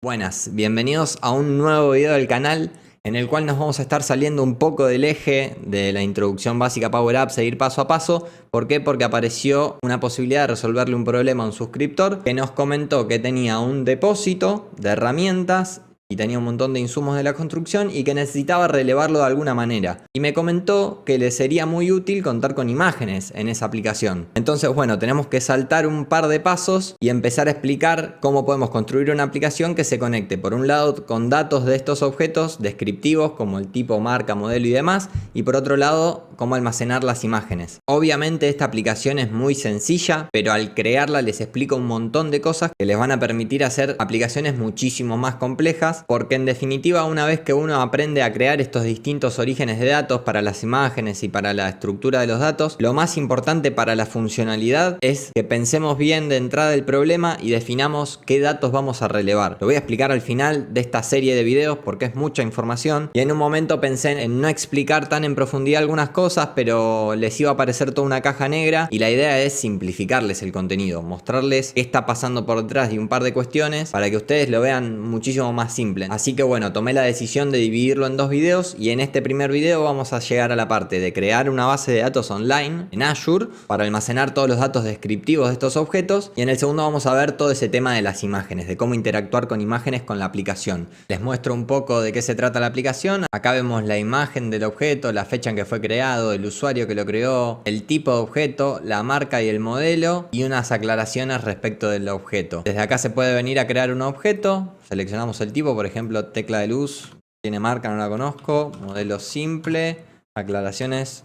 Buenas, bienvenidos a un nuevo video del canal en el cual nos vamos a estar saliendo un poco del eje de la introducción básica Power Apps e ir paso a paso. ¿Por qué? Porque apareció una posibilidad de resolverle un problema a un suscriptor que nos comentó que tenía un depósito de herramientas y tenía un montón de insumos de la construcción y que necesitaba relevarlo de alguna manera. Y me comentó que le sería muy útil contar con imágenes en esa aplicación. Entonces, bueno, tenemos que saltar un par de pasos y empezar a explicar cómo podemos construir una aplicación que se conecte, por un lado, con datos de estos objetos descriptivos como el tipo, marca, modelo y demás, y por otro lado, cómo almacenar las imágenes. Obviamente esta aplicación es muy sencilla, pero al crearla les explico un montón de cosas que les van a permitir hacer aplicaciones muchísimo más complejas, porque en definitiva una vez que uno aprende a crear estos distintos orígenes de datos para las imágenes y para la estructura de los datos, lo más importante para la funcionalidad es que pensemos bien de entrada el problema y definamos qué datos vamos a relevar. Lo voy a explicar al final de esta serie de videos porque es mucha información y en un momento pensé en no explicar tan en profundidad algunas cosas, pero les iba a aparecer toda una caja negra y la idea es simplificarles el contenido, mostrarles qué está pasando por detrás de un par de cuestiones para que ustedes lo vean muchísimo más simple. Así que bueno, tomé la decisión de dividirlo en dos videos y en este primer video vamos a llegar a la parte de crear una base de datos online en Azure para almacenar todos los datos descriptivos de estos objetos, y en el segundo vamos a ver todo ese tema de las imágenes, de cómo interactuar con imágenes con la aplicación. Les muestro un poco de qué se trata la aplicación. Acá vemos la imagen del objeto, la fecha en que fue creado, el usuario que lo creó, el tipo de objeto, la marca y el modelo y unas aclaraciones respecto del objeto. Desde acá se puede venir a crear un objeto, seleccionamos el tipo, por ejemplo, tecla de luz, tiene marca, no la conozco, modelo simple, aclaraciones,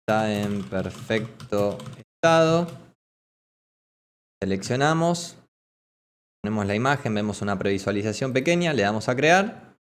está en perfecto estado. Seleccionamos, ponemos la imagen, vemos una previsualización pequeña, le damos a crear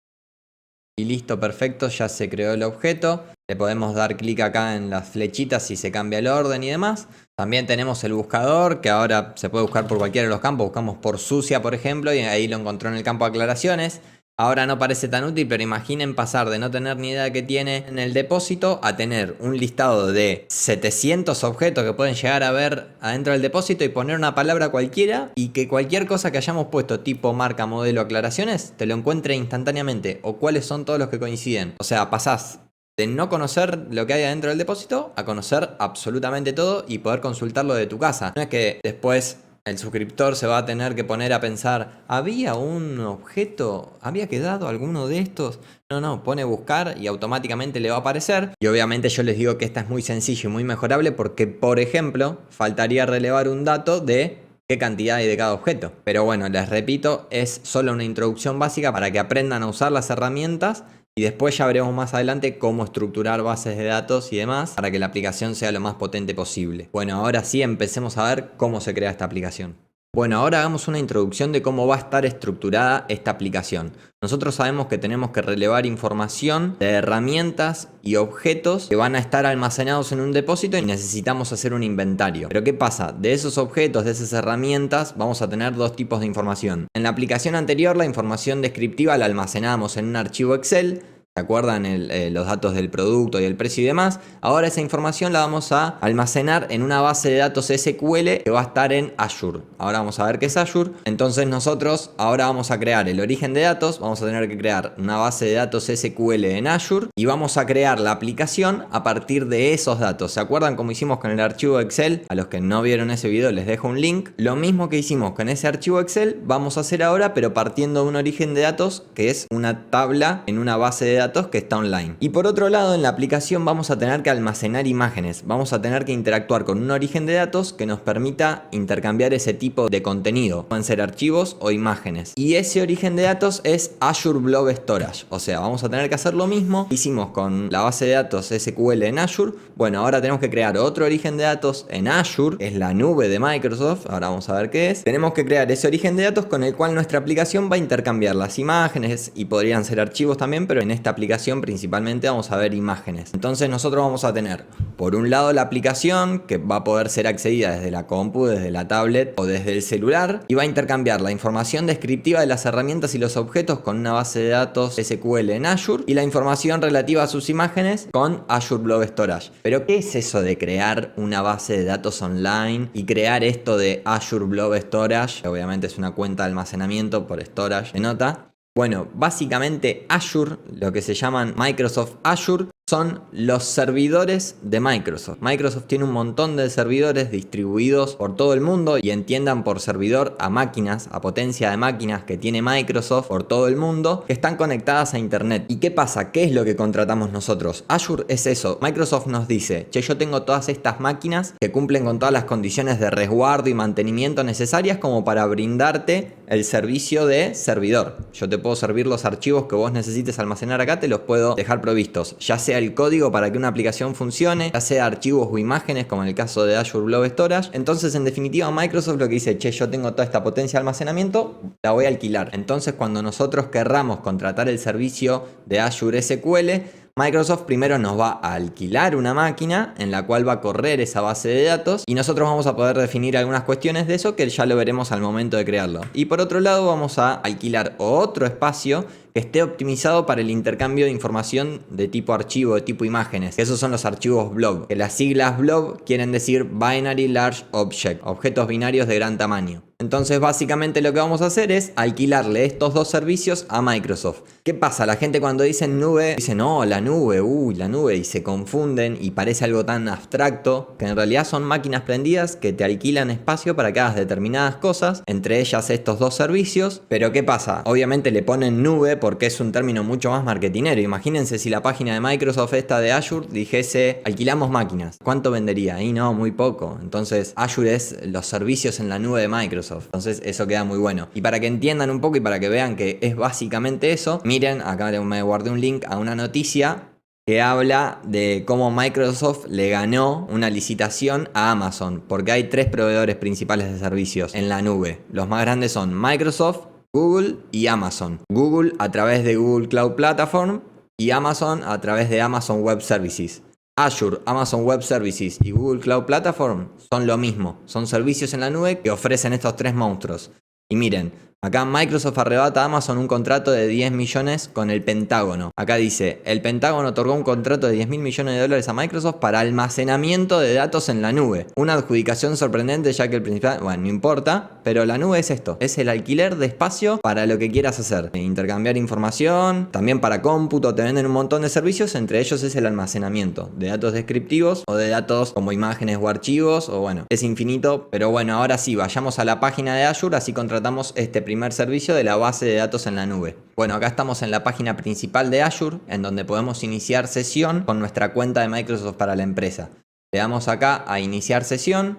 y listo, perfecto, ya se creó el objeto. Le podemos dar clic acá en las flechitas si se cambia el orden y demás. También tenemos el buscador, que ahora se puede buscar por cualquiera de los campos. Buscamos por sucia, por ejemplo, y ahí lo encontró en el campo de aclaraciones. Ahora no parece tan útil, pero imaginen pasar de no tener ni idea de qué tiene en el depósito a tener un listado de 700 objetos que pueden llegar a ver adentro del depósito y poner una palabra cualquiera y que cualquier cosa que hayamos puesto, tipo, marca, modelo, aclaraciones, te lo encuentre instantáneamente, o cuáles son todos los que coinciden. O sea, pasás de no conocer lo que hay adentro del depósito a conocer absolutamente todo y poder consultarlo de tu casa. No es que después el suscriptor se va a tener que poner a pensar, ¿había un objeto? ¿Había quedado alguno de estos? No, pone buscar y automáticamente le va a aparecer. Y obviamente yo les digo que esta es muy sencilla y muy mejorable porque, por ejemplo, faltaría relevar un dato de qué cantidad hay de cada objeto. Pero bueno, les repito, es solo una introducción básica para que aprendan a usar las herramientas. Y después ya veremos más adelante cómo estructurar bases de datos y demás para que la aplicación sea lo más potente posible. Bueno, ahora sí empecemos a ver cómo se crea esta aplicación. Bueno, ahora hagamos una introducción de cómo va a estar estructurada esta aplicación. Nosotros sabemos que tenemos que relevar información de herramientas y objetos que van a estar almacenados en un depósito y necesitamos hacer un inventario. Pero ¿qué pasa? De esos objetos, de esas herramientas, vamos a tener dos tipos de información. En la aplicación anterior, la información descriptiva la almacenábamos en un archivo Excel. ¿Se acuerdan los datos del producto y el precio y demás? Ahora esa información la vamos a almacenar en una base de datos SQL que va a estar en Azure. Ahora vamos a ver qué es Azure. Entonces nosotros ahora vamos a crear el origen de datos. Vamos a tener que crear una base de datos SQL en Azure y vamos a crear la aplicación a partir de esos datos. ¿Se acuerdan cómo hicimos con el archivo Excel? A los que no vieron ese video les dejo un link. Lo mismo que hicimos con ese archivo Excel vamos a hacer ahora, pero partiendo de un origen de datos que es una tabla en una base de datos que está online. Y por otro lado, en la aplicación vamos a tener que almacenar imágenes. Vamos a tener que interactuar con un origen de datos que nos permita intercambiar ese tipo de contenido. Pueden ser archivos o imágenes. Y ese origen de datos es Azure Blob Storage. O sea, vamos a tener que hacer lo mismo que hicimos con la base de datos SQL en Azure. Bueno, ahora tenemos que crear otro origen de datos en Azure, que es la nube de Microsoft. Ahora vamos a ver qué es. Tenemos que crear ese origen de datos con el cual nuestra aplicación va a intercambiar las imágenes y podrían ser archivos también, pero en esta aplicación principalmente vamos a ver imágenes. Entonces nosotros vamos a tener, por un lado, la aplicación que va a poder ser accedida desde la compu, desde la tablet o desde el celular, y va a intercambiar la información descriptiva de las herramientas y los objetos con una base de datos SQL en Azure y la información relativa a sus imágenes con Azure Blob Storage. Pero ¿qué es eso de crear una base de datos online y crear esto de Azure Blob Storage? Obviamente es una cuenta de almacenamiento por storage de nota. Bueno, básicamente Azure, lo que se llaman Microsoft Azure, son los servidores de Microsoft. Microsoft tiene un montón de servidores distribuidos por todo el mundo, y entiendan por servidor a máquinas, a potencia de máquinas que tiene Microsoft por todo el mundo, que están conectadas a internet. ¿Y qué pasa? ¿Qué es lo que contratamos nosotros? Azure es eso. Microsoft nos dice, che, yo tengo todas estas máquinas que cumplen con todas las condiciones de resguardo y mantenimiento necesarias como para brindarte el servicio de servidor. Yo te puedo servir los archivos que vos necesites almacenar acá, te los puedo dejar provistos, ya sea el código para que una aplicación funcione, ya sea archivos o imágenes, como en el caso de Azure Blob Storage. Entonces, en definitiva, Microsoft lo que dice, che, yo tengo toda esta potencia de almacenamiento, la voy a alquilar. Entonces, cuando nosotros querramos contratar el servicio de Azure SQL, Microsoft primero nos va a alquilar una máquina en la cual va a correr esa base de datos, y nosotros vamos a poder definir algunas cuestiones de eso que ya lo veremos al momento de crearlo. Y por otro lado, vamos a alquilar otro espacio que esté optimizado para el intercambio de información de tipo archivo, de tipo imágenes. Esos son los archivos blob, que las siglas blob quieren decir Binary Large Object, objetos binarios de gran tamaño. Entonces, básicamente lo que vamos a hacer es alquilarle estos dos servicios a Microsoft. ¿Qué pasa? La gente cuando dicen nube, dice no, la nube, la nube, y se confunden y parece algo tan abstracto, que en realidad son máquinas prendidas que te alquilan espacio para que hagas determinadas cosas, entre ellas estos dos servicios. Pero ¿qué pasa? Obviamente le ponen nube porque es un término mucho más marketinero. Imagínense si la página de Microsoft, esta de Azure, dijese alquilamos máquinas. ¿Cuánto vendería? Y no, muy poco. Entonces Azure es los servicios en la nube de Microsoft. Entonces eso queda muy bueno. Y para que entiendan un poco y para que vean que es básicamente eso, miren, acá me guardé un link a una noticia que habla de cómo Microsoft le ganó una licitación a Amazon, porque hay 3 proveedores principales de servicios en la nube. Los más grandes son Microsoft, Google y Amazon. Google a través de Google Cloud Platform y Amazon a través de Amazon Web Services. Azure, Amazon Web Services y Google Cloud Platform son lo mismo. Son servicios en la nube que ofrecen estos 3 monstruos. Y miren, acá Microsoft arrebata a Amazon un contrato de 10 millones con el Pentágono. Acá dice, el Pentágono otorgó un contrato de 10 mil millones de dólares a Microsoft para almacenamiento de datos en la nube. Una adjudicación sorprendente, ya que el principal, bueno, no importa, pero la nube es esto, es el alquiler de espacio para lo que quieras hacer. Intercambiar información, también para cómputo, te venden un montón de servicios, entre ellos es el almacenamiento de datos descriptivos o de datos como imágenes o archivos, o bueno, es infinito. Pero bueno, ahora sí, vayamos a la página de Azure, así contratamos este primer servicio de la base de datos en la nube. Bueno, acá estamos en la página principal de Azure, en donde podemos iniciar sesión con nuestra cuenta de Microsoft para la empresa. Le damos acá a iniciar sesión,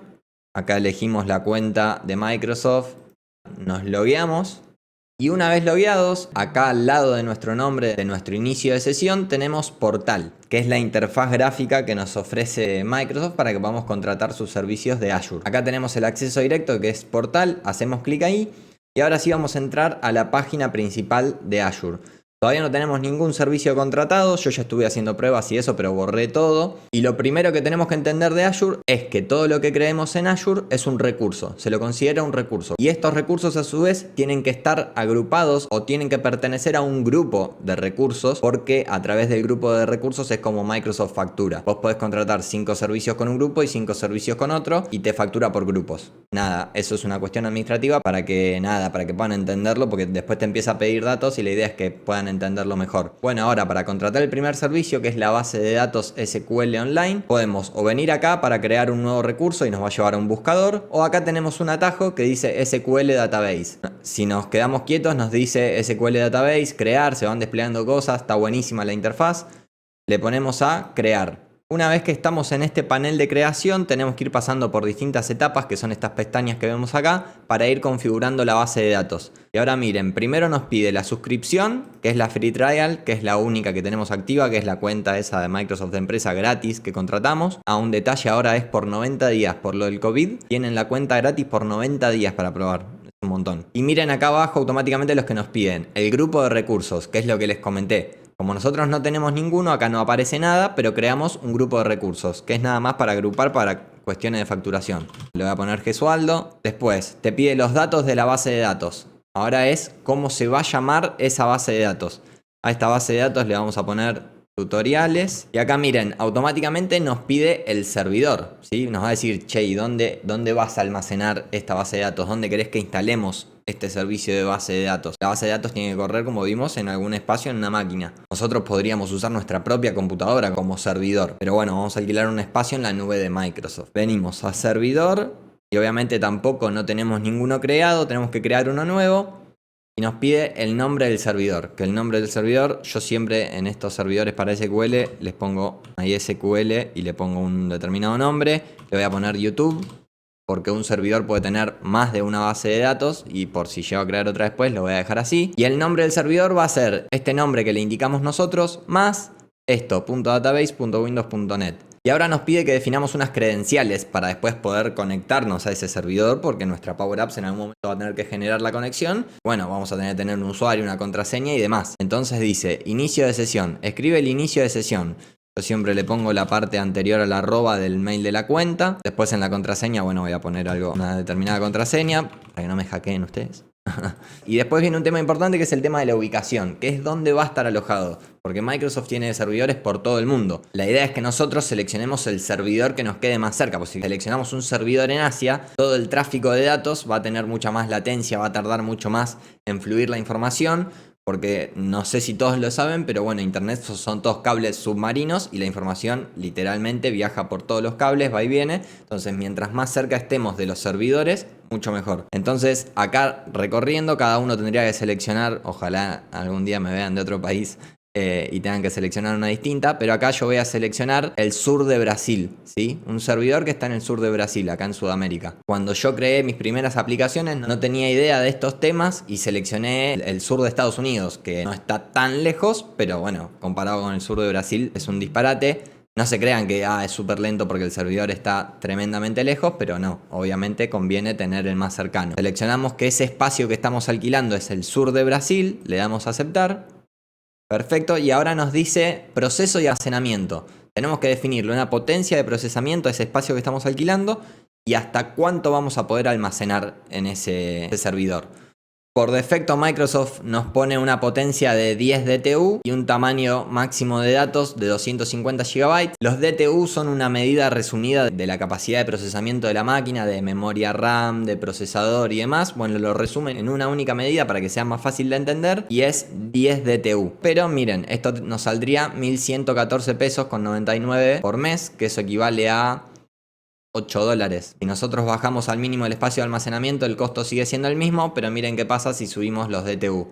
acá elegimos la cuenta de Microsoft, nos logueamos, y una vez logueados, acá al lado de nuestro nombre, de nuestro inicio de sesión, tenemos Portal, que es la interfaz gráfica que nos ofrece Microsoft para que podamos contratar sus servicios de Azure. Acá tenemos el acceso directo, que es Portal, hacemos clic ahí. Y ahora sí vamos a entrar a la página principal de Azure. Todavía no tenemos ningún servicio contratado, yo ya estuve haciendo pruebas y eso, pero borré todo. Y lo primero que tenemos que entender de Azure es que todo lo que creemos en Azure es un recurso, se lo considera un recurso. Y estos recursos a su vez tienen que estar agrupados o tienen que pertenecer a un grupo de recursos, porque a través del grupo de recursos es como Microsoft factura. Vos podés contratar 5 servicios con un grupo y 5 servicios con otro y te factura por grupos. Nada, eso es una cuestión administrativa para que puedan entenderlo, porque después te empieza a pedir datos y la idea es que puedan entenderlo mejor. Bueno, ahora para contratar el primer servicio, que es la base de datos SQL Online, podemos o venir acá para crear un nuevo recurso y nos va a llevar a un buscador, o acá tenemos un atajo que dice SQL Database. Si nos quedamos quietos nos dice SQL Database, crear, se van desplegando cosas, está buenísima la interfaz. Le ponemos a crear. Una vez que estamos en este panel de creación, tenemos que ir pasando por distintas etapas, que son estas pestañas que vemos acá, para ir configurando la base de datos. Y ahora miren, primero nos pide la suscripción, que es la Free Trial, que es la única que tenemos activa, que es la cuenta esa de Microsoft de empresa gratis que contratamos. A un detalle, ahora es por 90 días, por lo del COVID, tienen la cuenta gratis por 90 días para probar. Un montón. Y miren acá abajo automáticamente los que nos piden. El grupo de recursos, que es lo que les comenté. Como nosotros no tenemos ninguno, acá no aparece nada, pero creamos un grupo de recursos, que es nada más para agrupar para cuestiones de facturación. Le voy a poner Gesualdo. Después, te pide los datos de la base de datos. Ahora es cómo se va a llamar esa base de datos. A esta base de datos le vamos a poner tutoriales. Y acá miren, automáticamente nos pide el servidor, ¿sí? Nos va a decir, che, ¿y dónde vas a almacenar esta base de datos? ¿Dónde querés que instalemos este servicio de base de datos? La base de datos tiene que correr, como vimos, en algún espacio en una máquina. Nosotros podríamos usar nuestra propia computadora como servidor. Pero bueno, vamos a alquilar un espacio en la nube de Microsoft. Venimos a servidor y obviamente tampoco no tenemos ninguno creado. Tenemos que crear uno nuevo. Y nos pide el nombre del servidor. Que el nombre del servidor, yo siempre en estos servidores para SQL les pongo ahí SQL y le pongo un determinado nombre. Le voy a poner YouTube, porque un servidor puede tener más de una base de datos y por si llego a crear otra después lo voy a dejar así. Y el nombre del servidor va a ser este nombre que le indicamos nosotros más esto, .database.windows.net. Y ahora nos pide que definamos unas credenciales para después poder conectarnos a ese servidor, porque nuestra Power Apps en algún momento va a tener que generar la conexión. Bueno, vamos a tener un usuario, una contraseña y demás. Entonces dice, inicio de sesión. Escribe el inicio de sesión. Yo siempre le pongo la parte anterior a la arroba del mail de la cuenta. Después en la contraseña, bueno, voy a poner una determinada contraseña para que no me hackeen ustedes. Y después viene un tema importante que es el tema de la ubicación, que es dónde va a estar alojado, porque Microsoft tiene servidores por todo el mundo. La idea es que nosotros seleccionemos el servidor que nos quede más cerca, porque si seleccionamos un servidor en Asia, todo el tráfico de datos va a tener mucha más latencia, va a tardar mucho más en fluir la información, porque no sé si todos lo saben, pero bueno, internet son todos cables submarinos y la información literalmente viaja por todos los cables, va y viene. Entonces mientras más cerca estemos de los servidores, mucho mejor. Entonces acá recorriendo, cada uno tendría que seleccionar, ojalá algún día me vean de otro país y tengan que seleccionar una distinta, pero acá yo voy a seleccionar el sur de Brasil, ¿sí? Un servidor que está en el sur de Brasil, acá en Sudamérica. Cuando yo creé mis primeras aplicaciones no tenía idea de estos temas y seleccioné el sur de Estados Unidos, que no está tan lejos, pero bueno, comparado con el sur de Brasil es un disparate. No se crean que es súper lento porque el servidor está tremendamente lejos, pero no, obviamente conviene tener el más cercano. Seleccionamos que ese espacio que estamos alquilando es el sur de Brasil, le damos a aceptar. Perfecto, y ahora nos dice proceso y almacenamiento. Tenemos que definirle una potencia de procesamiento a ese espacio que estamos alquilando y hasta cuánto vamos a poder almacenar en ese servidor. Por defecto Microsoft nos pone una potencia de 10 DTU y un tamaño máximo de datos de 250 GB. Los DTU son una medida resumida de la capacidad de procesamiento de la máquina, de memoria RAM, de procesador y demás. Bueno, lo resumen en una única medida para que sea más fácil de entender y es 10 DTU. Pero miren, esto nos saldría 1.114 pesos con 99 por mes, que eso equivale a $8. Si nosotros bajamos al mínimo el espacio de almacenamiento, el costo sigue siendo el mismo, pero miren qué pasa si subimos los DTU.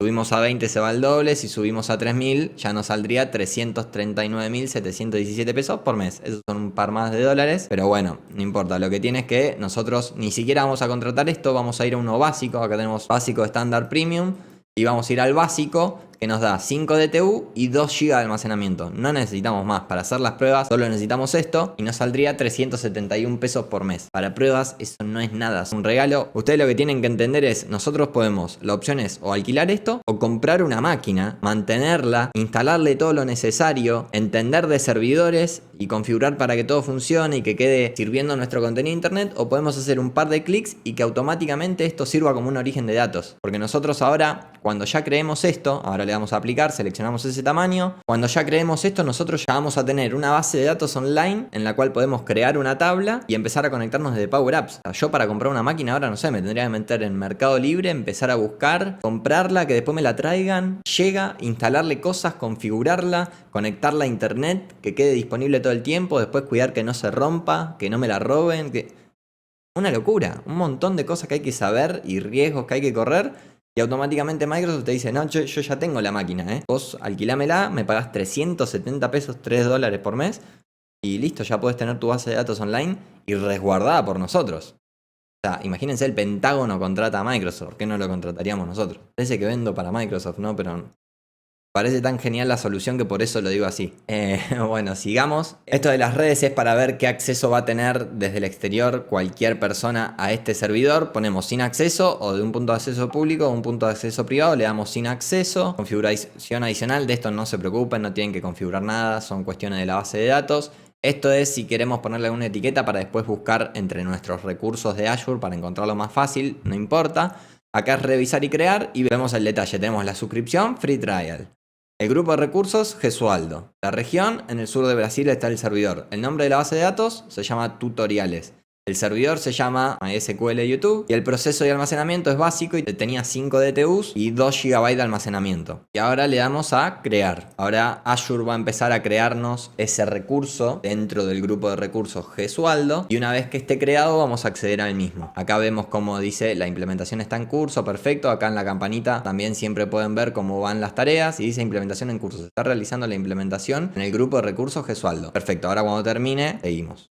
Subimos a 20 se va el doble, si subimos a 3.000 ya nos saldría 339.717 pesos por mes. Esos son un par más de dólares, pero bueno, no importa. Lo que tiene es que nosotros ni siquiera vamos a contratar esto, vamos a ir a uno básico. Acá tenemos básico, estándar, premium. Y vamos a ir al básico, que nos da 5 DTU y 2 GB de almacenamiento. No necesitamos más. Para hacer las pruebas solo necesitamos esto y nos saldría 371 pesos por mes. Para pruebas eso no es nada, es un regalo. Ustedes lo que tienen que entender es, nosotros podemos, la opción es o alquilar esto o comprar una máquina, mantenerla, instalarle todo lo necesario, entender de servidores y configurar para que todo funcione y que quede sirviendo nuestro contenido de internet, o podemos hacer un par de clics y que automáticamente esto sirva como un origen de datos. Porque nosotros ahora, cuando ya creemos esto, ahora le damos a aplicar, seleccionamos ese tamaño. Cuando ya creemos esto, nosotros ya vamos a tener una base de datos online en la cual podemos crear una tabla y empezar a conectarnos desde Power Apps. O sea, yo para comprar una máquina ahora, no sé, me tendría que meter en Mercado Libre, empezar a buscar, comprarla, que después me la traigan, llega, instalarle cosas, configurarla, conectarla a internet, que quede disponible todo el tiempo, después cuidar que no se rompa, que no me la roben, que... Una locura, un montón de cosas que hay que saber y riesgos que hay que correr. Y automáticamente Microsoft te dice, no, yo ya tengo la máquina, vos alquilámela, me pagás 370 pesos, $3 por mes y listo, ya podés tener tu base de datos online y resguardada por nosotros. O sea, imagínense, el Pentágono contrata a Microsoft, ¿por qué no lo contrataríamos nosotros? Parece que vendo para Microsoft, ¿no? Pero Parece tan genial la solución que por eso lo digo así. Bueno, sigamos. Esto de las redes es para ver qué acceso va a tener desde el exterior cualquier persona a este servidor. Ponemos sin acceso o de un punto de acceso público o un punto de acceso privado. Le damos sin acceso. Configuración adicional. De esto no se preocupen, no tienen que configurar nada. Son cuestiones de la base de datos. Esto es si queremos ponerle una etiqueta para después buscar entre nuestros recursos de Azure para encontrarlo más fácil. No importa. Acá es revisar y crear y vemos el detalle. Tenemos la suscripción Free Trial. El grupo de recursos, Gesualdo. La región, en el sur de Brasil está el servidor. El nombre de la base de datos se llama tutoriales. El servidor se llama MySQL YouTube y el proceso de almacenamiento es básico y tenía 5 DTUs y 2 GB de almacenamiento. Y ahora le damos a crear. Ahora Azure va a empezar a crearnos ese recurso dentro del grupo de recursos Gesualdo y una vez que esté creado vamos a acceder al mismo. Acá vemos como dice la implementación está en curso, perfecto. Acá en la campanita también siempre pueden ver cómo van las tareas y dice implementación en curso. Se está realizando la implementación en el grupo de recursos Gesualdo. Perfecto, ahora cuando termine seguimos.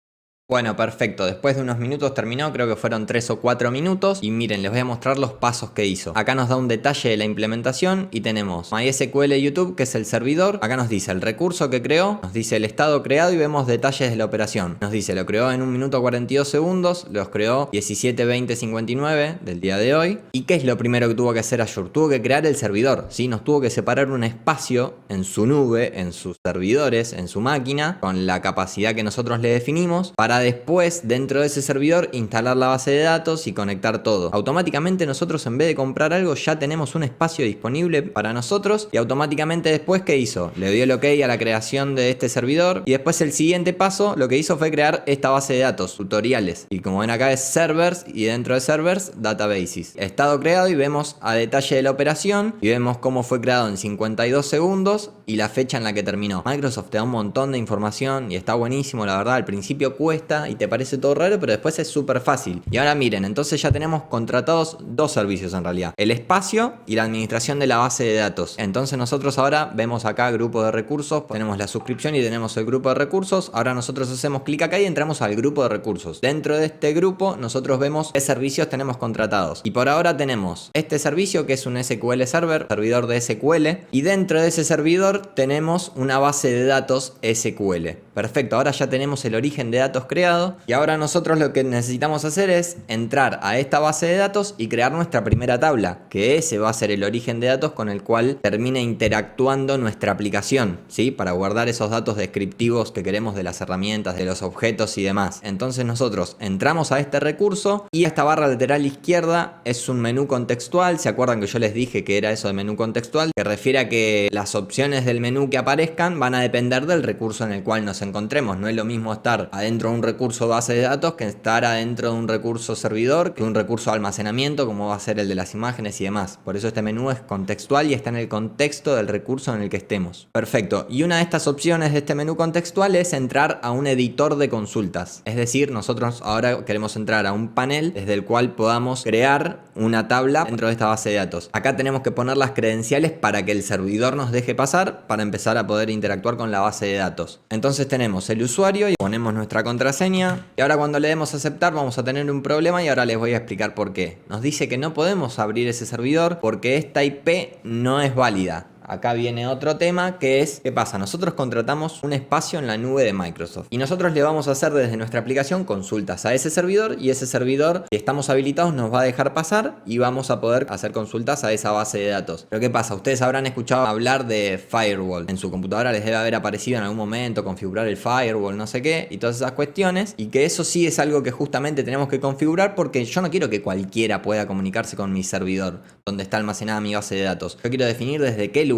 Bueno, perfecto. Después de unos minutos terminó, creo que fueron 3 o 4 minutos. Y miren, les voy a mostrar los pasos que hizo. Acá nos da un detalle de la implementación y tenemos MySQL YouTube, que es el servidor. Acá nos dice el recurso que creó, nos dice el estado creado y vemos detalles de la operación. Nos dice, lo creó en 1 minuto 42 segundos, los creó 17:20:59 del día de hoy. ¿Y qué es lo primero que tuvo que hacer Azure? Tuvo que crear el servidor, ¿sí? Nos tuvo que separar un espacio en su nube, en sus servidores, en su máquina, con la capacidad que nosotros le definimos, para después dentro de ese servidor instalar la base de datos y conectar todo. Automáticamente nosotros en vez de comprar algo ya tenemos un espacio disponible para nosotros y automáticamente después ¿qué hizo? Le dio el ok a la creación de este servidor y después el siguiente paso lo que hizo fue crear esta base de datos, tutoriales. Y como ven acá es servers y dentro de servers databases. Estado creado y vemos a detalle de la operación y vemos cómo fue creado en 52 segundos y la fecha en la que terminó. Microsoft te da un montón de información y está buenísimo, la verdad. Al principio cuesta y te parece todo raro, pero después es súper fácil. Y ahora miren, entonces ya tenemos contratados 2 servicios en realidad. El espacio y la administración de la base de datos. Entonces nosotros ahora vemos acá grupo de recursos, tenemos la suscripción y tenemos el grupo de recursos. Ahora nosotros hacemos clic acá y entramos al grupo de recursos. Dentro de este grupo nosotros vemos qué servicios tenemos contratados. Y por ahora tenemos este servicio que es un SQL Server, servidor de SQL. Y dentro de ese servidor tenemos una base de datos SQL. Perfecto, ahora ya tenemos el origen de datos creado y ahora nosotros lo que necesitamos hacer es entrar a esta base de datos y crear nuestra primera tabla, que ese va a ser el origen de datos con el cual termine interactuando nuestra aplicación, ¿sí? Para guardar esos datos descriptivos que queremos de las herramientas, de los objetos y demás. Entonces nosotros entramos a este recurso y esta barra lateral izquierda es un menú contextual. ¿Se acuerdan que yo les dije que era eso de menú contextual? Que refiere a que las opciones del menú que aparezcan van a depender del recurso en el cual nos encontremos. No es lo mismo estar adentro de un recurso base de datos que estar adentro de un recurso servidor, que un recurso de almacenamiento como va a ser el de las imágenes y demás. Por eso este menú es contextual y está en el contexto del recurso en el que estemos. Perfecto. Y una de estas opciones de este menú contextual es entrar a un editor de consultas. Es decir, nosotros ahora queremos entrar a un panel desde el cual podamos crear una tabla dentro de esta base de datos. Acá tenemos que poner las credenciales para que el servidor nos deje pasar para empezar a poder interactuar con la base de datos. Entonces tenemos el usuario y ponemos nuestra contraseña. Y ahora cuando le demos a aceptar vamos a tener un problema y ahora les voy a explicar por qué. Nos dice que no podemos abrir ese servidor porque esta IP no es válida. Acá viene otro tema que es, ¿qué pasa? Nosotros contratamos un espacio en la nube de Microsoft y nosotros le vamos a hacer desde nuestra aplicación consultas a ese servidor y ese servidor, si estamos habilitados, nos va a dejar pasar y vamos a poder hacer consultas a esa base de datos. Pero ¿qué pasa? Ustedes habrán escuchado hablar de firewall. En su computadora les debe haber aparecido en algún momento configurar el firewall, no sé qué, y todas esas cuestiones. Y que eso sí es algo que justamente tenemos que configurar porque yo no quiero que cualquiera pueda comunicarse con mi servidor donde está almacenada mi base de datos. Yo quiero definir desde qué lugares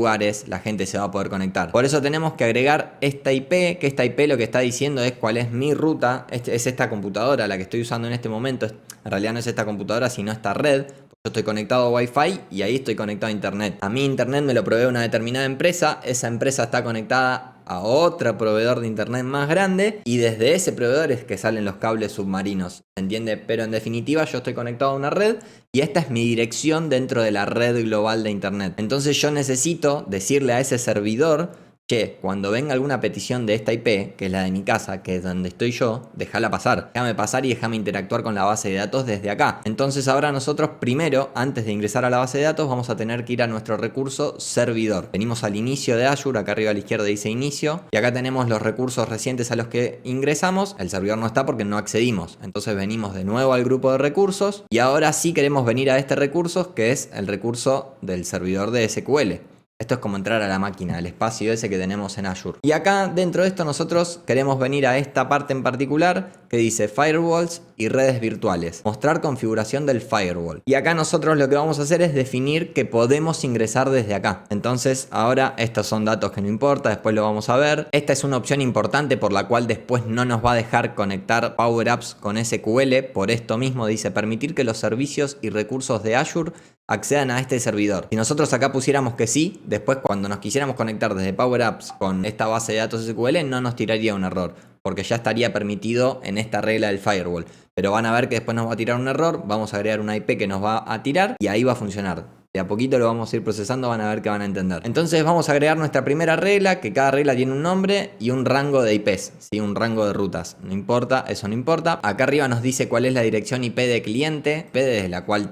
la gente se va a poder conectar. Por eso tenemos que agregar esta IP, que esta IP lo que está diciendo es cuál es mi ruta. Es esta computadora la que estoy usando en este momento. En realidad no es esta computadora, sino esta red. Yo estoy conectado a Wi-Fi y ahí estoy conectado a Internet. A mí Internet me lo provee una determinada empresa. Esa empresa está conectada a otro proveedor de Internet más grande y desde ese proveedor es que salen los cables submarinos, ¿se entiende? Pero en definitiva yo estoy conectado a una red y esta es mi dirección dentro de la red global de Internet. Entonces yo necesito decirle a ese servidor che, cuando venga alguna petición de esta IP, que es la de mi casa, que es donde estoy yo, déjala pasar. Déjame pasar y déjame interactuar con la base de datos desde acá. Entonces ahora nosotros primero, antes de ingresar a la base de datos, vamos a tener que ir a nuestro recurso servidor. Venimos al inicio de Azure, acá arriba a la izquierda dice inicio, y acá tenemos los recursos recientes a los que ingresamos. El servidor no está porque no accedimos. Entonces venimos de nuevo al grupo de recursos y ahora sí queremos venir a este recurso, que es el recurso del servidor de SQL. Esto es como entrar a la máquina, el espacio ese que tenemos en Azure. Y acá dentro de esto nosotros queremos venir a esta parte en particular que dice Firewalls y redes virtuales. Mostrar configuración del firewall. Y acá nosotros lo que vamos a hacer es definir que podemos ingresar desde acá. Entonces ahora estos son datos que no importa, después lo vamos a ver. Esta es una opción importante por la cual después no nos va a dejar conectar Power Apps con SQL. Por esto mismo dice permitir que los servicios y recursos de Azure accedan a este servidor. Si nosotros acá pusiéramos que sí, después cuando nos quisiéramos conectar desde Power Apps con esta base de datos SQL no nos tiraría un error, porque ya estaría permitido en esta regla del firewall. Pero van a ver que después nos va a tirar un error, vamos a agregar una IP que nos va a tirar y ahí va a funcionar. De a poquito lo vamos a ir procesando, van a ver que van a entender. Entonces vamos a agregar nuestra primera regla, que cada regla tiene un nombre y un rango de IPs, ¿sí? Un rango de rutas. No importa, eso no importa. Acá arriba nos dice cuál es la dirección IP de cliente, IP desde la cual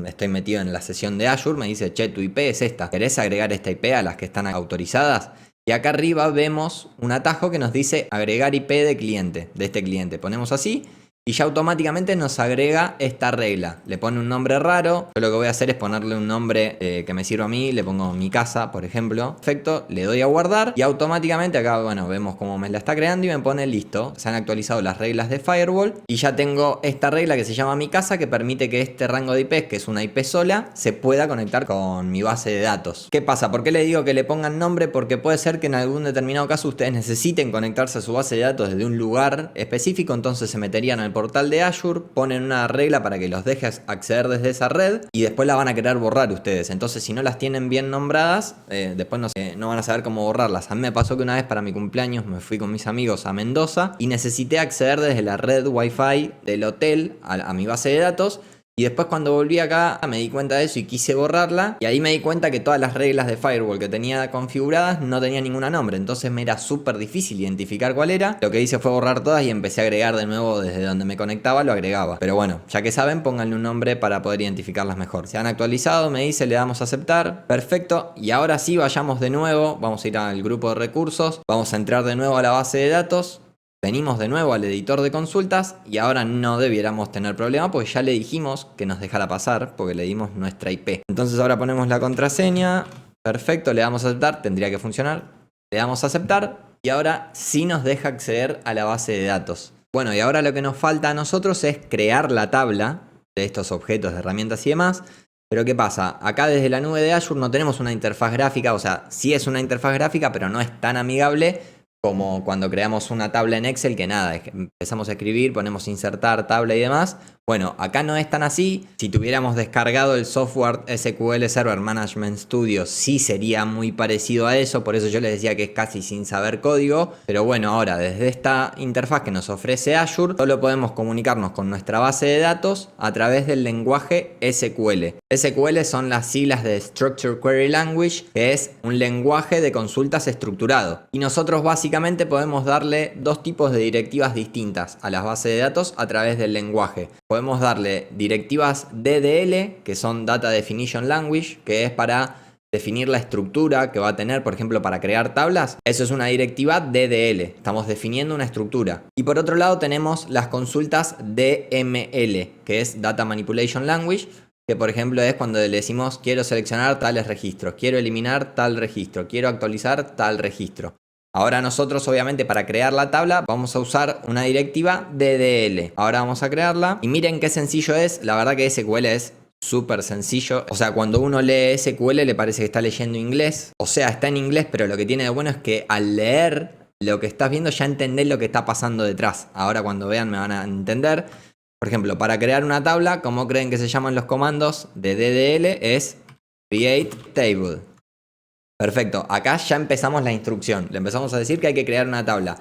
estoy metido en la sesión de Azure. Me dice, che, tu IP es esta. ¿Querés agregar esta IP a las que están autorizadas? Y acá arriba vemos un atajo que nos dice agregar IP de cliente, de este cliente. Ponemos así. Y ya automáticamente nos agrega esta regla. Le pone un nombre raro. Yo lo que voy a hacer es ponerle un nombre que me sirva a mí. Le pongo mi casa, por ejemplo. Perfecto. Le doy a guardar. Y automáticamente acá, bueno, vemos cómo me la está creando y me pone listo. Se han actualizado las reglas de firewall. Y ya tengo esta regla que se llama mi casa, que permite que este rango de IP, que es una IP sola, se pueda conectar con mi base de datos. ¿Qué pasa? ¿Por qué le digo que le pongan nombre? Porque puede ser que en algún determinado caso ustedes necesiten conectarse a su base de datos desde un lugar específico. Entonces se meterían al portal de Azure, ponen una regla para que los dejes acceder desde esa red y después la van a querer borrar ustedes. Entonces si no las tienen bien nombradas, después no van a saber cómo borrarlas. A mí me pasó que una vez para mi cumpleaños me fui con mis amigos a Mendoza y necesité acceder desde la red Wi-Fi del hotel a mi base de datos. Y después cuando volví acá me di cuenta de eso y quise borrarla. Y ahí me di cuenta que todas las reglas de firewall que tenía configuradas no tenían ningún nombre. Entonces me era súper difícil identificar cuál era. Lo que hice fue borrar todas y empecé a agregar de nuevo desde donde me conectaba, lo agregaba. Pero bueno, ya que saben, pónganle un nombre para poder identificarlas mejor. Se han actualizado, me dice, le damos a aceptar. Perfecto. Y ahora sí, vayamos de nuevo. Vamos a ir al grupo de recursos. Vamos a entrar de nuevo a la base de datos. Venimos de nuevo al editor de consultas y ahora no debiéramos tener problema porque ya le dijimos que nos dejara pasar porque le dimos nuestra IP. Entonces ahora ponemos la contraseña, perfecto, le damos a aceptar, tendría que funcionar. Le damos a aceptar y ahora sí nos deja acceder a la base de datos. Bueno, y ahora lo que nos falta a nosotros es crear la tabla de estos objetos, de herramientas y demás. Pero ¿qué pasa? Acá desde la nube de Azure no tenemos una interfaz gráfica, o sea, sí es una interfaz gráfica, pero no es tan amigable como cuando creamos una tabla en Excel, que nada, empezamos a escribir, ponemos insertar tabla y demás. Bueno, acá no es tan así. Si tuviéramos descargado el software SQL Server Management Studio, sí sería muy parecido a eso. Por eso yo les decía que es casi sin saber código. Pero bueno, ahora desde esta interfaz que nos ofrece Azure, solo podemos comunicarnos con nuestra base de datos a través del lenguaje SQL. SQL son las siglas de Structured Query Language, que es un lenguaje de consultas estructurado. Y nosotros básicamente podemos darle dos tipos de directivas distintas a las bases de datos a través del lenguaje. Podemos darle directivas DDL, que son Data Definition Language, que es para definir la estructura que va a tener, por ejemplo, para crear tablas. Eso es una directiva DDL. Estamos definiendo una estructura. Y por otro lado tenemos las consultas DML, que es Data Manipulation Language, que por ejemplo es cuando le decimos quiero seleccionar tales registros, quiero eliminar tal registro, quiero actualizar tal registro. Ahora nosotros obviamente para crear la tabla vamos a usar una directiva DDL. Ahora vamos a crearla y miren qué sencillo es. La verdad que SQL es súper sencillo. O sea, cuando uno lee SQL le parece que está leyendo inglés. O sea, está en inglés, pero lo que tiene de bueno es que al leer lo que estás viendo ya entendés lo que está pasando detrás. Ahora cuando vean me van a entender. Por ejemplo, para crear una tabla, ¿cómo creen que se llaman los comandos de DDL? Es create table. Perfecto, acá ya empezamos la instrucción. Le empezamos a decir que hay que crear una tabla.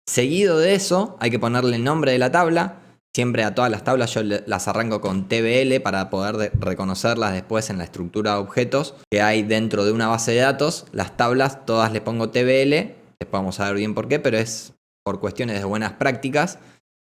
Seguido de eso, hay que ponerle el nombre de la tabla. Siempre a todas las tablas yo las arranco con TBL para poder reconocerlas después en la estructura de objetos que hay dentro de una base de datos. Las tablas todas le pongo TBL, después vamos a ver bien por qué, pero es por cuestiones de buenas prácticas.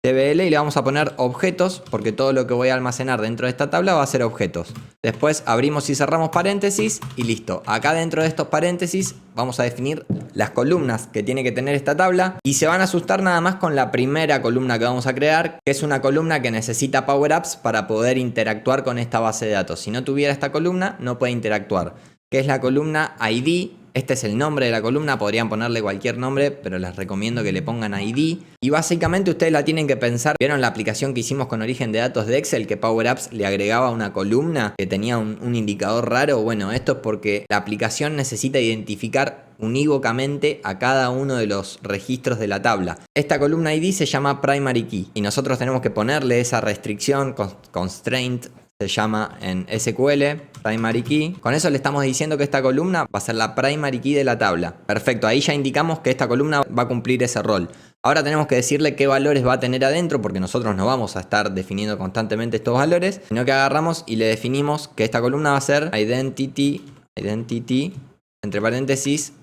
TBL y le vamos a poner objetos porque todo lo que voy a almacenar dentro de esta tabla va a ser objetos. Después abrimos y cerramos paréntesis y listo. Acá dentro de estos paréntesis vamos a definir las columnas que tiene que tener esta tabla y se van a asustar nada más con la primera columna que vamos a crear, que es una columna que necesita power-ups para poder interactuar con esta base de datos. Si no tuviera esta columna no puede interactuar, que es la columna ID. Este es el nombre de la columna, podrían ponerle cualquier nombre, pero les recomiendo que le pongan ID. Y básicamente ustedes la tienen que pensar. ¿Vieron la aplicación que hicimos con origen de datos de Excel? Que PowerApps le agregaba una columna que tenía un indicador raro. Bueno, esto es porque la aplicación necesita identificar unívocamente a cada uno de los registros de la tabla. Esta columna ID se llama Primary Key y nosotros tenemos que ponerle esa restricción, constraint, se llama en SQL, Primary Key. Con eso le estamos diciendo que esta columna va a ser la Primary Key de la tabla. Perfecto, ahí ya indicamos que esta columna va a cumplir ese rol. Ahora tenemos que decirle qué valores va a tener adentro, porque nosotros no vamos a estar definiendo constantemente estos valores, sino que agarramos y le definimos que esta columna va a ser identity, entre paréntesis,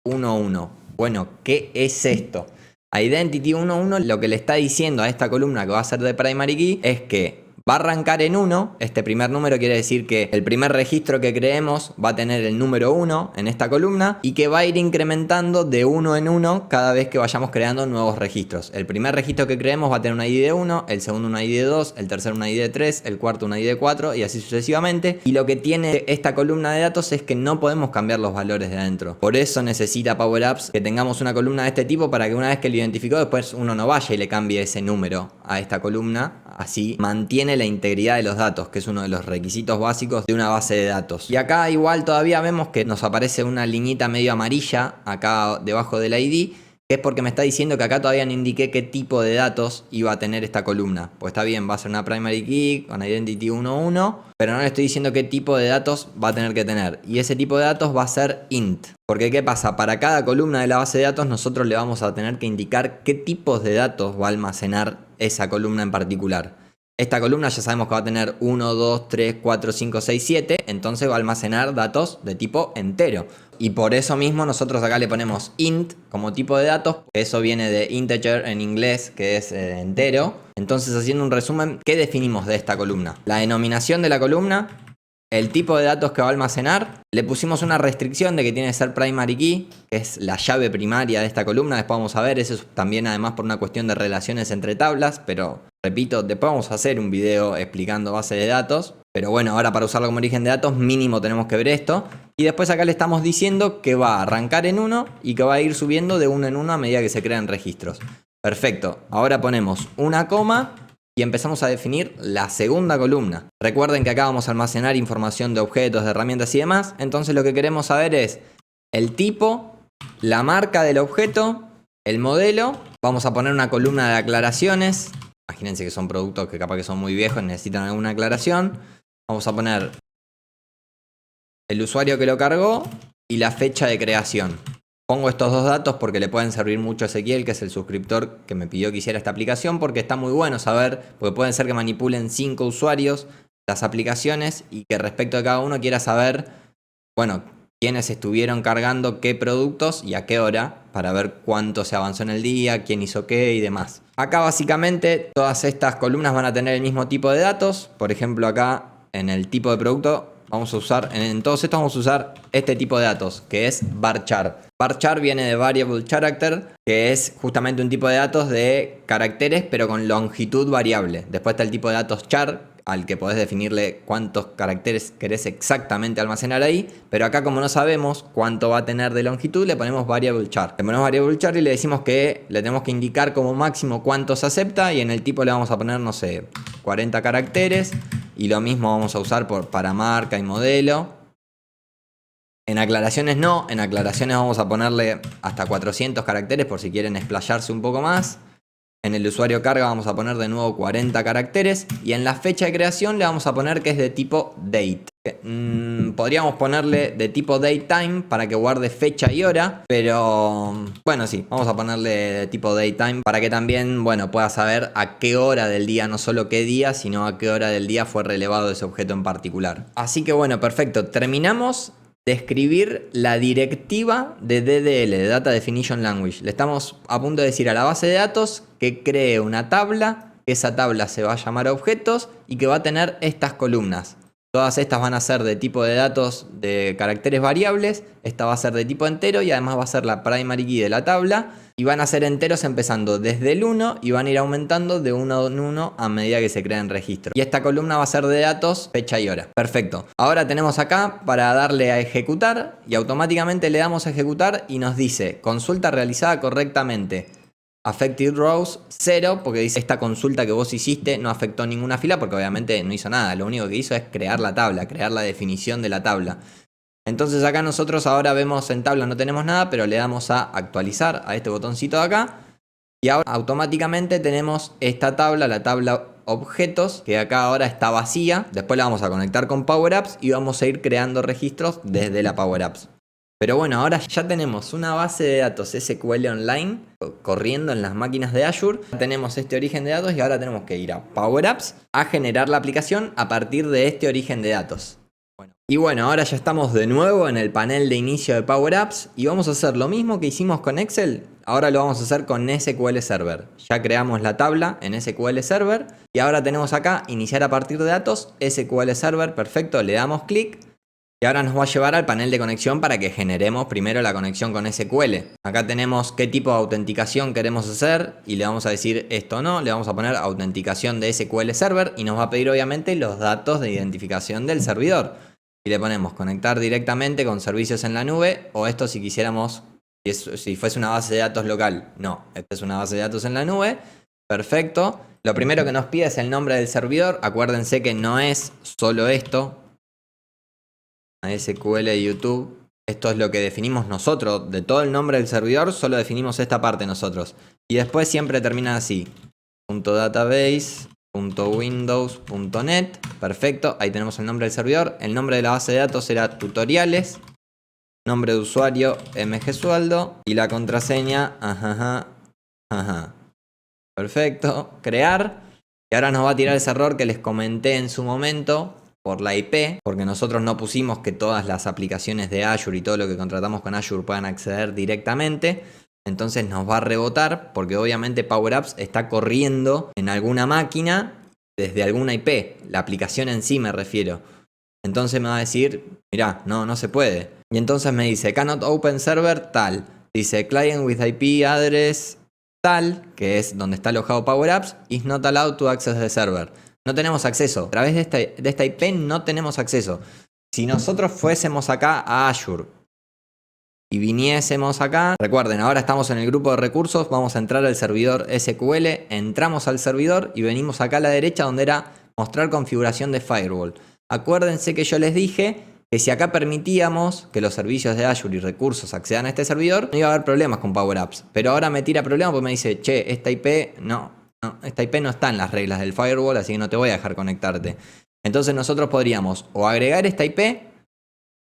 11. Bueno, ¿qué es esto? Identity 11 lo que le está diciendo a esta columna que va a ser de Primary Key es que va a arrancar en 1, este primer número quiere decir que el primer registro que creemos va a tener el número 1 en esta columna y que va a ir incrementando de 1 en 1 cada vez que vayamos creando nuevos registros. El primer registro que creemos va a tener una ID de 1, el segundo una ID de 2, el tercero una ID de 3, el cuarto una ID de 4 y así sucesivamente. Y lo que tiene esta columna de datos es que no podemos cambiar los valores de adentro. Por eso necesita PowerApps que tengamos una columna de este tipo para que una vez que lo identificó después uno no vaya y le cambie ese número a esta columna. Así mantiene la integridad de los datos, que es uno de los requisitos básicos de una base de datos. Y acá igual todavía vemos que nos aparece una liñita medio amarilla acá debajo del ID, que es porque me está diciendo que acá todavía no indiqué qué tipo de datos iba a tener esta columna. Pues está bien, va a ser una primary key con identity 11, pero no le estoy diciendo qué tipo de datos va a tener que tener. Y ese tipo de datos va a ser int. Porque ¿qué pasa? Para cada columna de la base de datos nosotros le vamos a tener que indicar qué tipos de datos va a almacenar esa columna en particular. Esta columna ya sabemos que va a tener 1, 2, 3, 4, 5, 6, 7. Entonces va a almacenar datos de tipo entero. Y por eso mismo nosotros acá le ponemos int como tipo de datos. Eso viene de integer en inglés, que es entero. Entonces, haciendo un resumen, ¿qué definimos de esta columna? La denominación de la columna, el tipo de datos que va a almacenar. Le pusimos una restricción de que tiene que ser primary key, que es la llave primaria de esta columna. Después vamos a ver, eso es también además por una cuestión de relaciones entre tablas, pero repito, después vamos a hacer un video explicando base de datos. Pero bueno, ahora para usarlo como origen de datos mínimo tenemos que ver esto. Y después acá le estamos diciendo que va a arrancar en 1 y que va a ir subiendo de 1 en 1 a medida que se crean registros. Perfecto, ahora ponemos una coma y empezamos a definir la segunda columna. Recuerden que acá vamos a almacenar información de objetos, de herramientas y demás. Entonces lo que queremos saber es el tipo, la marca del objeto, el modelo. Vamos a poner una columna de aclaraciones. Imagínense que son productos que capaz que son muy viejos, necesitan alguna aclaración. Vamos a poner el usuario que lo cargó y la fecha de creación. Pongo estos dos datos porque le pueden servir mucho a Ezequiel, que es el suscriptor que me pidió que hiciera esta aplicación, porque está muy bueno saber, porque pueden ser que manipulen 5 usuarios las aplicaciones y que respecto de cada uno quiera saber, bueno, quiénes estuvieron cargando qué productos y a qué hora, para ver cuánto se avanzó en el día, quién hizo qué y demás. Acá básicamente todas estas columnas van a tener el mismo tipo de datos. Por ejemplo, acá en el tipo de producto vamos a usar, en todos estos vamos a usar este tipo de datos, que es varchar. Varchar viene de variable character, que es justamente un tipo de datos de caracteres, pero con longitud variable. Después está el tipo de datos char, al que podés definirle cuántos caracteres querés exactamente almacenar ahí, pero acá como no sabemos cuánto va a tener de longitud, le ponemos variable char. Le ponemos variable char y le decimos que le tenemos que indicar como máximo cuánto se acepta, y en el tipo le vamos a poner, no sé, 40 caracteres, y lo mismo vamos a usar para marca y modelo. En aclaraciones no, en aclaraciones vamos a ponerle hasta 400 caracteres por si quieren explayarse un poco más. En el usuario carga vamos a poner de nuevo 40 caracteres y en la fecha de creación le vamos a poner que es de tipo date. Podríamos ponerle de tipo datetime para que guarde fecha y hora, pero bueno, sí, vamos a ponerle de tipo datetime para que también, bueno, pueda saber a qué hora del día, no solo qué día, sino a qué hora del día fue relevado ese objeto en particular. Así que bueno, perfecto, terminamos de escribir la directiva de DDL, de Data Definition Language. Le estamos a punto de decir a la base de datos que cree una tabla, que esa tabla se va a llamar objetos y que va a tener estas columnas. Todas estas van a ser de tipo de datos de caracteres variables, esta va a ser de tipo entero y además va a ser la primary key de la tabla y van a ser enteros empezando desde el 1 y van a ir aumentando de 1 en 1 a medida que se creen registros. Y esta columna va a ser de datos, fecha y hora. Perfecto. Ahora tenemos acá para darle a ejecutar y automáticamente le damos a ejecutar y nos dice consulta realizada correctamente. Affected rows 0, porque dice esta consulta que vos hiciste no afectó ninguna fila porque obviamente no hizo nada. Lo único que hizo es crear la tabla, crear la definición de la tabla. Entonces acá nosotros ahora vemos en tabla no tenemos nada, pero le damos a actualizar a este botoncito de acá. Y ahora automáticamente tenemos esta tabla, la tabla objetos, que acá ahora está vacía. Después la vamos a conectar con Power Apps y vamos a ir creando registros desde la Power Apps. Pero bueno, ahora ya tenemos una base de datos SQL Online corriendo en las máquinas de Azure. Ya tenemos este origen de datos y ahora tenemos que ir a Power Apps a generar la aplicación a partir de este origen de datos. Y bueno, ahora ya estamos de nuevo en el panel de inicio de Power Apps y vamos a hacer lo mismo que hicimos con Excel. Ahora lo vamos a hacer con SQL Server. Ya creamos la tabla en SQL Server y ahora tenemos acá iniciar a partir de datos, SQL Server, perfecto, le damos clic. Y ahora nos va a llevar al panel de conexión para que generemos primero la conexión con SQL. Acá tenemos qué tipo de autenticación queremos hacer y le vamos a decir esto no. Le vamos a poner autenticación de SQL Server y nos va a pedir obviamente los datos de identificación del servidor. Y le ponemos conectar directamente con servicios en la nube o esto si quisiéramos, si fuese una base de datos local. No, esta es una base de datos en la nube. Perfecto. Lo primero que nos pide es el nombre del servidor. Acuérdense que no es solo esto. SQL de YouTube. Esto es lo que definimos nosotros. De todo el nombre del servidor, solo definimos esta parte nosotros. Y después siempre termina así. .database, .windows, .net. Perfecto. Ahí tenemos el nombre del servidor. El nombre de la base de datos será tutoriales. Nombre de usuario, mgsualdo. Y la contraseña, Perfecto. Crear. Y ahora nos va a tirar ese error que les comenté en su momento. Por la IP, porque nosotros no pusimos que todas las aplicaciones de Azure y todo lo que contratamos con Azure puedan acceder directamente. Entonces nos va a rebotar porque obviamente Power Apps está corriendo en alguna máquina desde alguna IP. La aplicación en sí me refiero. Entonces me va a decir, mirá, no se puede. Y entonces me dice, cannot open server tal. Dice, client with IP address tal, que es donde está alojado Power Apps, is not allowed to access the server. No tenemos acceso. A través de esta IP no tenemos acceso. Si nosotros fuésemos acá a Azure y viniésemos acá, recuerden, ahora estamos en el grupo de recursos, vamos a entrar al servidor SQL, entramos al servidor y venimos acá a la derecha donde era mostrar configuración de firewall. Acuérdense que yo les dije que si acá permitíamos que los servicios de Azure y recursos accedan a este servidor, no iba a haber problemas con Power Apps. Pero ahora me tira problemas porque me dice, che, esta IP esta IP no está en las reglas del firewall, así que no te voy a dejar conectarte. Entonces nosotros podríamos o agregar esta IP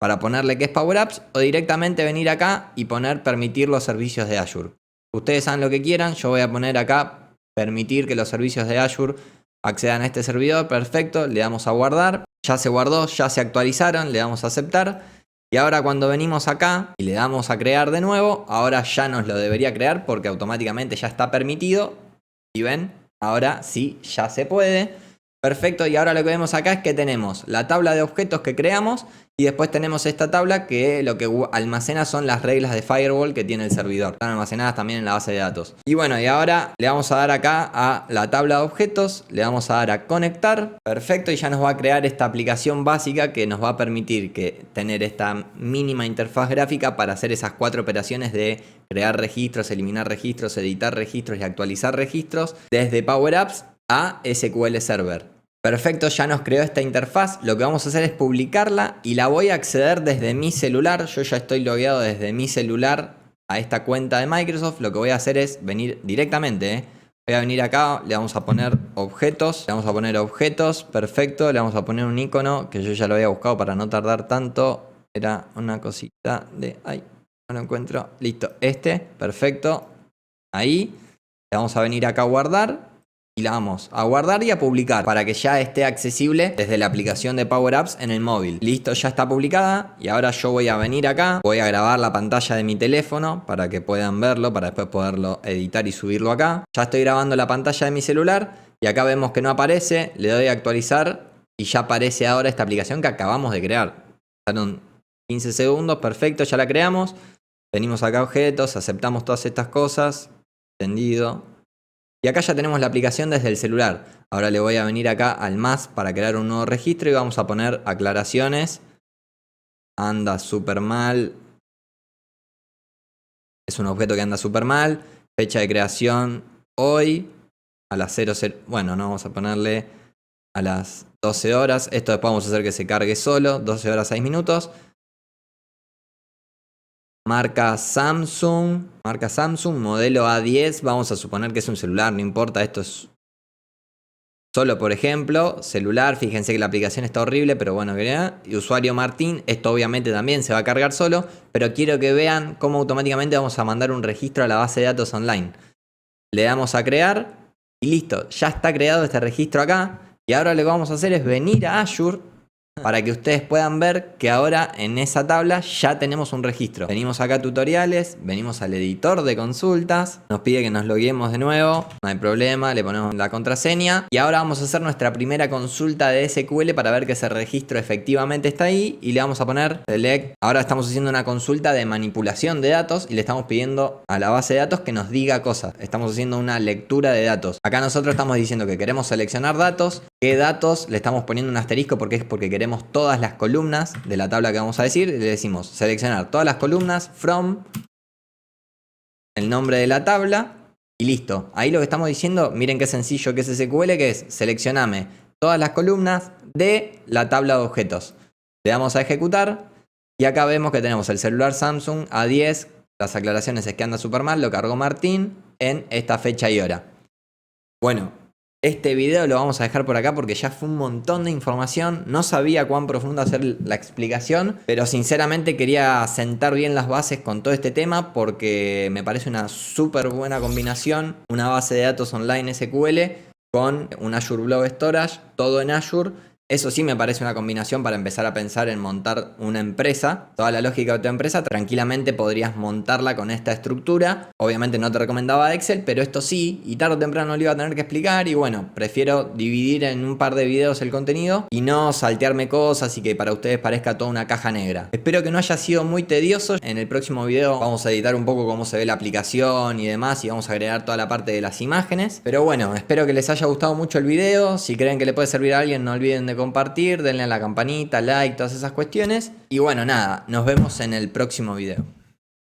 para ponerle que es Power Apps o directamente venir acá y poner permitir los servicios de Azure. Ustedes hagan lo que quieran, yo voy a poner acá permitir que los servicios de Azure accedan a este servidor, perfecto, le damos a guardar, ya se guardó, ya se actualizaron, le damos a aceptar. Y ahora cuando venimos acá y le damos a crear de nuevo, ahora ya nos lo debería crear porque automáticamente ya está permitido. Y ven, ahora sí, ya se puede. Perfecto, y ahora lo que vemos acá es que tenemos la tabla de objetos que creamos y después tenemos esta tabla que lo que almacena son las reglas de firewall que tiene el servidor. Están almacenadas también en la base de datos. Y bueno, y ahora le vamos a dar acá a la tabla de objetos, le vamos a dar a conectar. Perfecto, y ya nos va a crear esta aplicación básica que nos va a permitir tener esta mínima interfaz gráfica para hacer esas 4 operaciones de crear registros, eliminar registros, editar registros y actualizar registros desde Power Apps a SQL Server. Perfecto, ya nos creó esta interfaz. Lo que vamos a hacer es publicarla y la voy a acceder desde mi celular. Yo ya estoy logueado desde mi celular a esta cuenta de Microsoft. Lo que voy a hacer es venir directamente Voy a venir acá, le vamos a poner objetos, perfecto, le vamos a poner un icono que yo ya lo había buscado para no tardar tanto. Era una cosita de... Ay, no lo encuentro. Listo, perfecto. Ahí, le vamos a venir acá a guardar. Y la vamos a guardar y a publicar para que ya esté accesible desde la aplicación de Power Apps en el móvil. Listo, ya está publicada. Y ahora yo voy a venir acá, voy a grabar la pantalla de mi teléfono para que puedan verlo, para después poderlo editar y subirlo acá. Ya estoy grabando la pantalla de mi celular y acá vemos que no aparece. Le doy a actualizar y ya aparece ahora esta aplicación que acabamos de crear. Pasaron 15 segundos, perfecto, ya la creamos. Venimos acá a objetos, aceptamos todas estas cosas. Entendido. Y acá ya tenemos la aplicación desde el celular. Ahora le voy a venir acá al más para crear un nuevo registro y vamos a poner aclaraciones. Anda súper mal. Es un objeto que anda súper mal. Fecha de creación hoy a las 00. Bueno, no vamos a ponerle a las 12 horas. Esto después vamos a hacer que se cargue solo. 12 horas 6 minutos. Marca Samsung, modelo A10, vamos a suponer que es un celular, no importa, esto es solo por ejemplo, celular, fíjense que la aplicación está horrible, pero bueno, y usuario Martín, esto obviamente también se va a cargar solo, pero quiero que vean cómo automáticamente vamos a mandar un registro a la base de datos online. Le damos a crear y listo, ya está creado este registro acá, y ahora lo que vamos a hacer es venir a Azure para que ustedes puedan ver que ahora en esa tabla ya tenemos un registro. Venimos acá a tutoriales, venimos al editor de consultas, nos pide que nos loguemos de nuevo, no hay problema, le ponemos la contraseña y ahora vamos a hacer nuestra primera consulta de SQL para ver que ese registro efectivamente está ahí y le vamos a poner select. Ahora estamos haciendo una consulta de manipulación de datos y le estamos pidiendo a la base de datos que nos diga cosas. Estamos haciendo una lectura de datos. Acá nosotros estamos diciendo que queremos seleccionar datos. ¿Qué datos? Le estamos poniendo un asterisco porque queremos todas las columnas de la tabla que vamos a decir. Le decimos seleccionar todas las columnas from el nombre de la tabla y listo. Ahí lo que estamos diciendo, miren qué sencillo que es SQL, que es seleccioname todas las columnas de la tabla de objetos. Le damos a ejecutar y acá vemos que tenemos el celular Samsung A10. Las aclaraciones es que anda súper mal, lo cargó Martín en esta fecha y hora. Bueno. Este video lo vamos a dejar por acá porque ya fue un montón de información. No sabía cuán profunda hacer la explicación, pero sinceramente quería sentar bien las bases con todo este tema porque me parece una súper buena combinación. Una base de datos online SQL con un Azure Blob Storage, todo en Azure. Eso sí me parece una combinación para empezar a pensar en montar una empresa. Toda la lógica de tu empresa tranquilamente podrías montarla con esta estructura. Obviamente no te recomendaba Excel, pero esto sí, y tarde o temprano lo iba a tener que explicar. Y bueno, prefiero dividir en un par de videos el contenido y no saltearme cosas y que para ustedes parezca toda una caja negra. Espero que no haya sido muy tedioso. En el próximo video vamos a editar un poco cómo se ve la aplicación y demás y vamos a agregar toda la parte de las imágenes. Pero bueno, espero que les haya gustado mucho el video. Si creen que le puede servir a alguien, no olviden de compartir, denle a la campanita, like, todas esas cuestiones. Y bueno, nada, nos vemos en el próximo video.